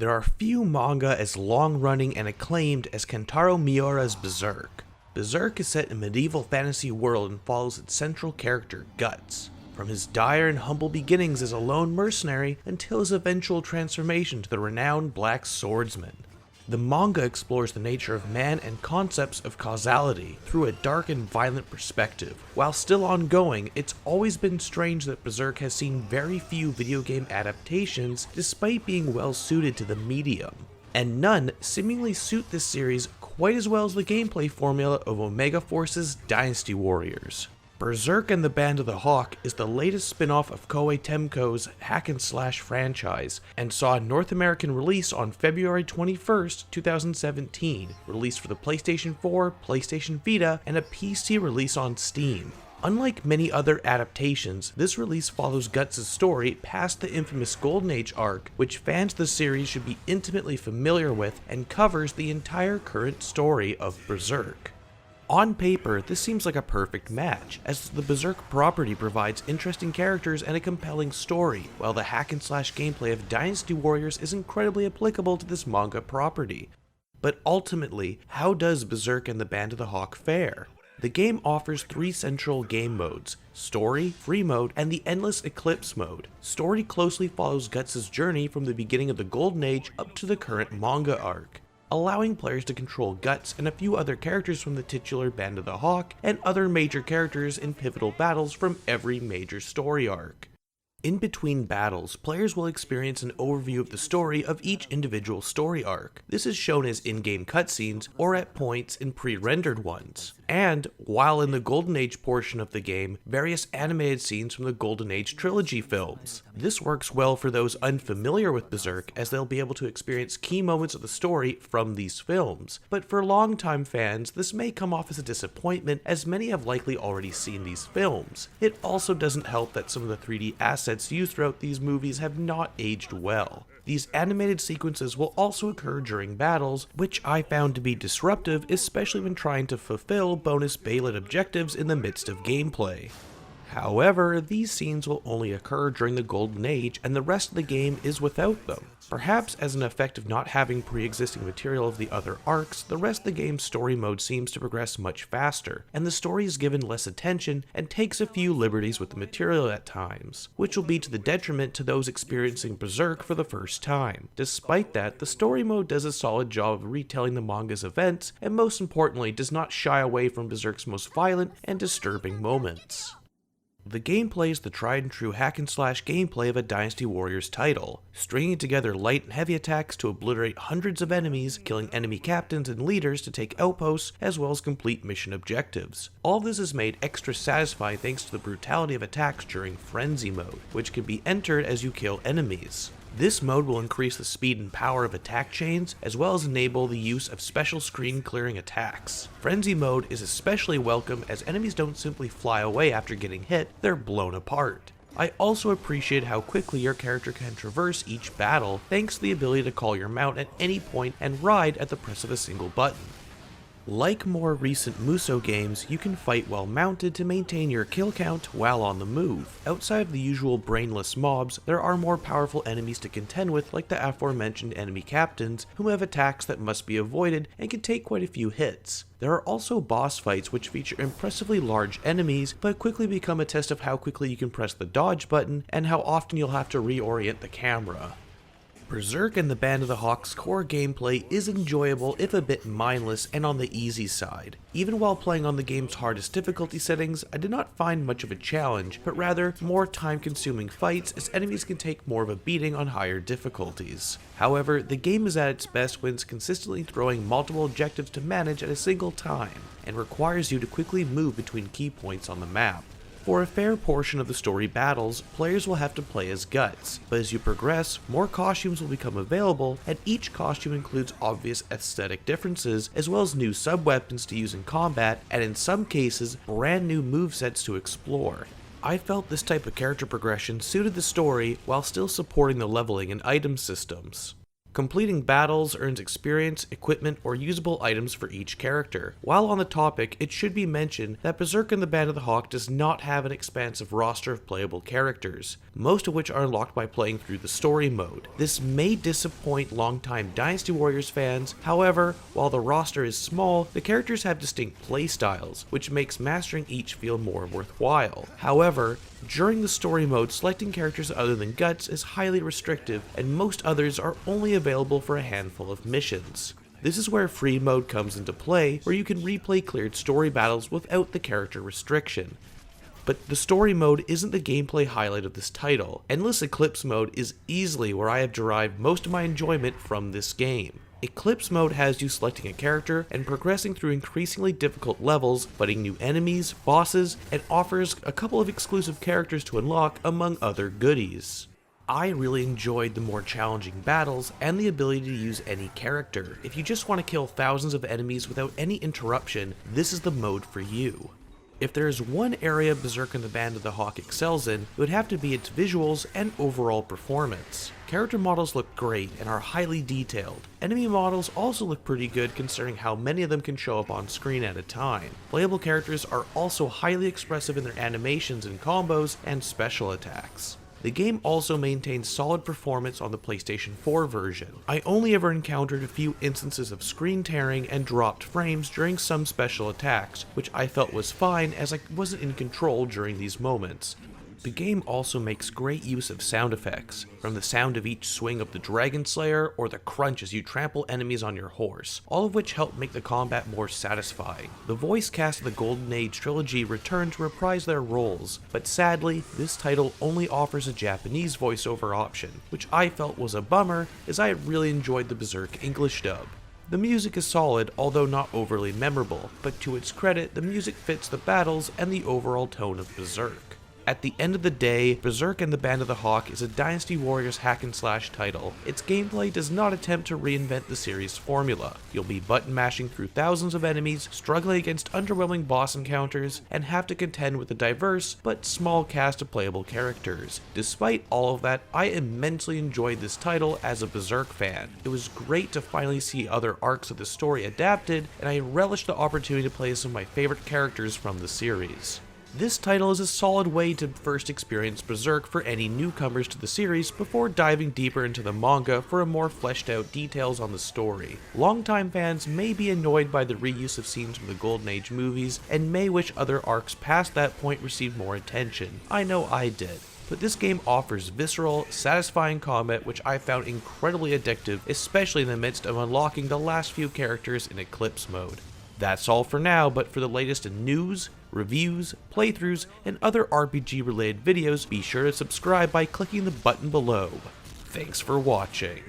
There are few manga as long-running and acclaimed as Kentaro Miura's Berserk. Berserk is set in a medieval fantasy world and follows its central character, Guts, from his dire and humble beginnings as a lone mercenary until his eventual transformation to the renowned Black Swordsman. The manga explores the nature of man and concepts of causality through a dark and violent perspective. While still ongoing, it's always been strange that Berserk has seen very few video game adaptations despite being well suited to the medium, and none seemingly suit this series quite as well as the gameplay formula of Omega Force's Dynasty Warriors. Berserk and the Band of the Hawk is the latest spin-off of Koei Tecmo's hack-and-slash franchise, and saw a North American release on February 21st, 2017, released for the PlayStation 4, PlayStation Vita, and a PC release on Steam. Unlike many other adaptations, this release follows Guts' story past the infamous Golden Age arc, which fans of the series should be intimately familiar with, and covers the entire current story of Berserk. On paper, this seems like a perfect match, as the Berserk property provides interesting characters and a compelling story, while the hack-and-slash gameplay of Dynasty Warriors is incredibly applicable to this manga property. But ultimately, how does Berserk and the Band of the Hawk fare? The game offers three central game modes: Story, Free Mode, and the Endless Eclipse mode. Story closely follows Guts' journey from the beginning of the Golden Age up to the current manga arc, allowing players to control Guts and a few other characters from the titular Band of the Hawk, and other major characters in pivotal battles from every major story arc. In between battles, players will experience an overview of the story of each individual story arc. This is shown as in-game cutscenes, or at points in pre-rendered ones. And, while in the Golden Age portion of the game, various animated scenes from the Golden Age trilogy films. This works well for those unfamiliar with Berserk, as they'll be able to experience key moments of the story from these films. But for longtime fans, this may come off as a disappointment, as many have likely already seen these films. It also doesn't help that some of the 3D assets used throughout these movies have not aged well. These animated sequences will also occur during battles, which I found to be disruptive, especially when trying to fulfill bonus Baylet objectives in the midst of gameplay. However, these scenes will only occur during the Golden Age, and the rest of the game is without them. Perhaps as an effect of not having pre-existing material of the other arcs, the rest of the game's story mode seems to progress much faster, and the story is given less attention and takes a few liberties with the material at times, which will be to the detriment to those experiencing Berserk for the first time. Despite that, the story mode does a solid job of retelling the manga's events, and most importantly, does not shy away from Berserk's most violent and disturbing moments. The gameplay is the tried and true hack-and-slash gameplay of a Dynasty Warriors title, stringing together light and heavy attacks to obliterate hundreds of enemies, killing enemy captains and leaders to take outposts, as well as complete mission objectives. All this is made extra satisfying thanks to the brutality of attacks during Frenzy mode, which can be entered as you kill enemies. This mode will increase the speed and power of attack chains, as well as enable the use of special screen clearing attacks. Frenzy mode is especially welcome, as enemies don't simply fly away after getting hit, they're blown apart. I also appreciate how quickly your character can traverse each battle, thanks to the ability to call your mount at any point and ride at the press of a single button. Like more recent Musou games, you can fight while mounted to maintain your kill count while on the move. Outside of the usual brainless mobs, there are more powerful enemies to contend with, like the aforementioned enemy captains, who have attacks that must be avoided and can take quite a few hits. There are also boss fights which feature impressively large enemies, but quickly become a test of how quickly you can press the dodge button and how often you'll have to reorient the camera. Berserk and the Band of the Hawk's core gameplay is enjoyable if a bit mindless and on the easy side. Even while playing on the game's hardest difficulty settings, I did not find much of a challenge, but rather more time-consuming fights, as enemies can take more of a beating on higher difficulties. However, the game is at its best when it's consistently throwing multiple objectives to manage at a single time, and requires you to quickly move between key points on the map. For a fair portion of the story battles, players will have to play as Guts, but as you progress, more costumes will become available, and each costume includes obvious aesthetic differences, as well as new sub-weapons to use in combat, and in some cases, brand new movesets to explore. I felt this type of character progression suited the story while still supporting the leveling and item systems. Completing battles earns experience, equipment, or usable items for each character. While on the topic, it should be mentioned that Berserk and the Band of the Hawk does not have an expansive roster of playable characters, most of which are unlocked by playing through the story mode. This may disappoint longtime Dynasty Warriors fans, however, while the roster is small, the characters have distinct playstyles, which makes mastering each feel more worthwhile. However, during the story mode, selecting characters other than Guts is highly restrictive, and most others are only available for a handful of missions. This is where free mode comes into play, where you can replay cleared story battles without the character restriction. But the story mode isn't the gameplay highlight of this title. Endless Eclipse mode is easily where I have derived most of my enjoyment from this game. Eclipse mode has you selecting a character and progressing through increasingly difficult levels, fighting new enemies, bosses, and offers a couple of exclusive characters to unlock among other goodies. I really enjoyed the more challenging battles and the ability to use any character. If you just want to kill thousands of enemies without any interruption, this is the mode for you. If there is one area Berserk and the Band of the Hawk excels in, it would have to be its visuals and overall performance. Character models look great and are highly detailed. Enemy models also look pretty good considering how many of them can show up on screen at a time. Playable characters are also highly expressive in their animations and combos and special attacks. The game also maintains solid performance on the PlayStation 4 version. I only ever encountered a few instances of screen tearing and dropped frames during some special attacks, which I felt was fine as I wasn't in control during these moments. The game also makes great use of sound effects, from the sound of each swing of the Dragon Slayer or the crunch as you trample enemies on your horse, all of which help make the combat more satisfying. The voice cast of the Golden Age trilogy return to reprise their roles, but sadly, this title only offers a Japanese voiceover option, which I felt was a bummer as I really enjoyed the Berserk English dub. The music is solid, although not overly memorable, but to its credit, the music fits the battles and the overall tone of Berserk. At the end of the day, Berserk and the Band of the Hawk is a Dynasty Warriors hack-and-slash title. Its gameplay does not attempt to reinvent the series' formula. You'll be button mashing through thousands of enemies, struggling against underwhelming boss encounters, and have to contend with a diverse but small cast of playable characters. Despite all of that, I immensely enjoyed this title as a Berserk fan. It was great to finally see other arcs of the story adapted, and I relished the opportunity to play some of my favorite characters from the series. This title is a solid way to first experience Berserk for any newcomers to the series before diving deeper into the manga for a more fleshed out details on the story. Longtime fans may be annoyed by the reuse of scenes from the Golden Age movies and may wish other arcs past that point received more attention. I know I did. But this game offers visceral, satisfying combat which I found incredibly addictive, especially in the midst of unlocking the last few characters in Eclipse mode. That's all for now, but for the latest in news, reviews, playthroughs, and other RPG related videos, be sure to subscribe by clicking the button below. Thanks for watching.